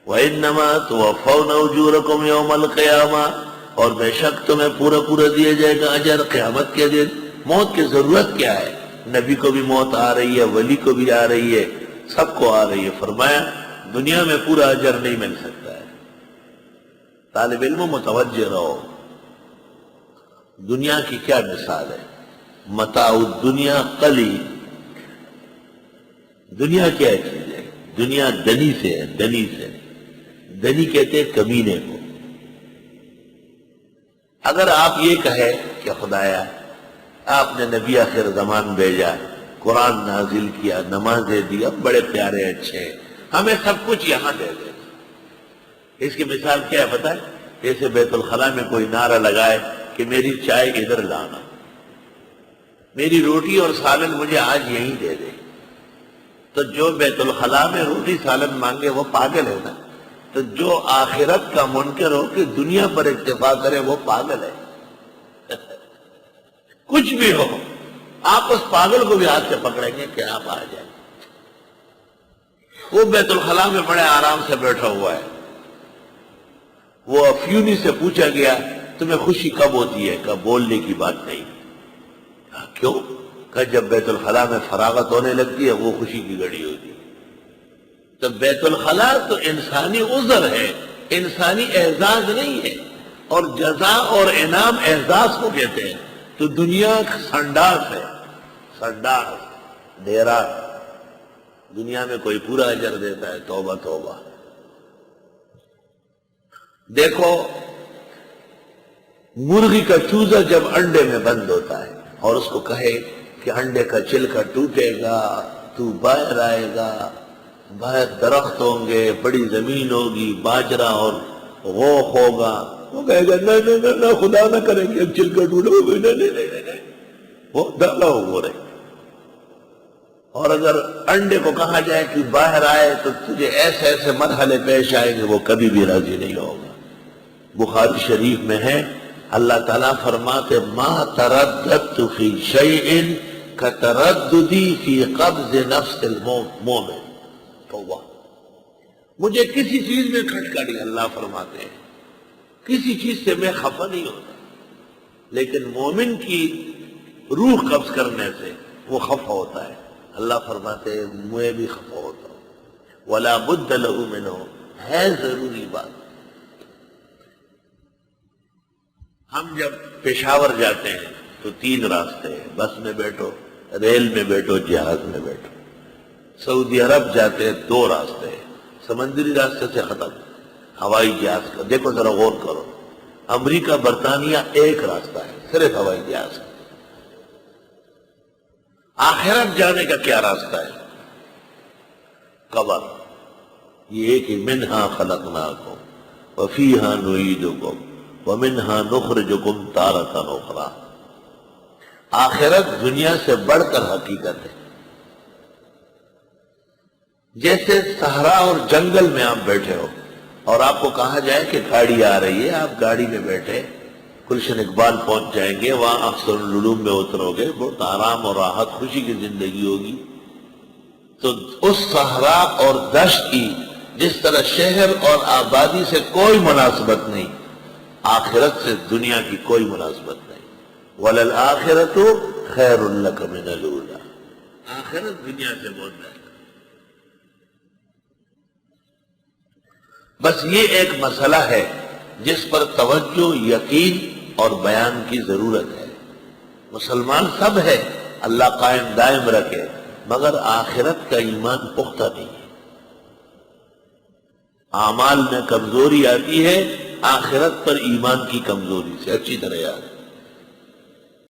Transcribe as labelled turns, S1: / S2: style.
S1: وَإِنَّمَا تُوَفَّوْنَ أُجُورَكُمْ يَوْمَ الْقِيَامَةِ، اور بے شک تمہیں پورا دیا جائے گا اجر قیامت کے دن۔ موت کی ضرورت کیا ہے؟ نبی کو بھی موت آ رہی ہے، ولی کو بھی آ رہی ہے، سب کو آ رہی ہے۔ فرمایا دنیا میں پورا اجر نہیں مل سکتا ہے۔ طالب علم متوجہ رہو، دنیا کی کیا مثال ہے؟ متاع الدنیا قلیل۔ دنیا کیا چیز ہے؟ دنیا دنی سے ہے، دنی سے۔ دنی کہتے ہیں کمینے کو۔ اگر آپ یہ کہے کہ خدایا آپ نے نبی آخر زمان بھیجا، قرآن نازل کیا، نمازیں دی، اب بڑے پیارے اچھے ہیں، ہمیں سب کچھ یہاں دے دے۔ اس کی مثال کیا ہے پتہ ہے؟ جیسے بیت الخلا میں کوئی نعرہ لگائے کہ میری چائے ادھر لانا، میری روٹی اور سالن مجھے آج یہیں دے دے۔ تو جو بیت الخلا میں روٹی سالن مانگے وہ پاگل ہے نا۔ تو جو آخرت کا منکر ہو کہ دنیا پر اکتفا کرے وہ پاگل ہے۔ کچھ بھی ہو آپ اس پاگل کو بھی ہاتھ سے پکڑیں گے کہ آپ آ جائیں۔ وہ بیت الخلا میں بڑے آرام سے بیٹھا ہوا ہے۔ وہ افیونی سے پوچھا گیا تمہیں خوشی کب ہوتی ہے؟ کب بولنے کی بات نہیں۔ کیوں؟ کہ جب بیت الخلا میں فراغت ہونے لگتی ہے وہ خوشی کی گھڑی ہوتی ہے۔ تو بیت الخلا تو انسانی عذر ہے، انسانی اعزاز نہیں ہے، اور جزا اور انعام اعزاز کو کہتے ہیں۔ تو دنیا سنڈاس ہے، سنڈاس، ڈیرا۔ دنیا میں کوئی پورا اجر دیتا ہے؟ توبہ توبہ۔ دیکھو مرغی کا چوزا جب انڈے میں بند ہوتا ہے اور اس کو کہے کہ انڈے کا چلکا ٹوٹے گا، تو باہر آئے گا، باہر درخت ہوں گے، بڑی زمین ہوگی، باجرہ اور غوخ ہوگا، وہ کہے گا نہ خدا نہ کریں گے چلکا ٹوٹے گا، نہیں، وہ ڈالا ہو رہے۔ اور اگر انڈے کو کہا جائے کہ باہر آئے تو تجھے ایسے ایسے مرحلے پیش آئیں گے، وہ کبھی بھی راضی نہیں ہوگا۔ بخاری شریف میں ہے اللہ تعالیٰ فرماتے ما ترددت فی شیء کترددی فی قبض نفس المومن۔ توبہ، مجھے کسی چیز میں کھٹکا نہیں، اللہ فرماتے ہیں کسی چیز سے میں خفا نہیں ہوتا، لیکن مومن کی روح قبض کرنے سے وہ خفا ہوتا ہے۔ اللہ فرماتے ہیں میں بھی خفا ہوتا ہوں۔ ولا بد له منہ، ہے ضروری بات۔ ہم جب پشاور جاتے ہیں تو 3 راستے ہیں، بس میں بیٹھو، ریل میں بیٹھو، جہاز میں بیٹھو۔ سعودی عرب جاتے ہیں 2 راستے ہیں، سمندری راستے سے ختم، ہوائی جہاز کا۔ دیکھو ذرا غور کرو، امریکہ برطانیہ 1 راستہ ہے، صرف ہوائی جہاز کا۔ آخرت جانے کا کیا راستہ ہے؟ قبر۔ یہ ایک ہی منہا خلقناکم وفیہا نعیدکم ومنہا نخرجکم تارۃ اخری۔ آخرت دنیا سے بڑھ کر حقیقت ہے۔ جیسے صحرا اور جنگل میں آپ بیٹھے ہو اور آپ کو کہا جائے کہ گاڑی آ رہی ہے، آپ گاڑی میں بیٹھے گلشن اقبال پہنچ جائیں گے، وہاں احسن العلوم میں اترو گے، بہت آرام اور راحت خوشی کی زندگی ہوگی۔ تو اس صحرا اور دشت کی جس طرح شہر اور آبادی سے کوئی مناسبت نہیں، آخرت سے دنیا کی کوئی مناسبت نہیں۔ وَلَلْآخِرَةُ خَيْرٌ لَكَ مِنَ الْأُولَىٰ، آخرت دنیا سے بہت بہتر۔ بس یہ ایک مسئلہ ہے جس پر توجہ، یقین اور بیان کی ضرورت ہے۔ مسلمان سب ہے، اللہ قائم دائم رکھے، مگر آخرت کا ایمان پختہ نہیں ہے۔ اعمال میں کمزوری آتی ہے آخرت پر ایمان کی کمزوری سے، اچھی طرح یاد ہے۔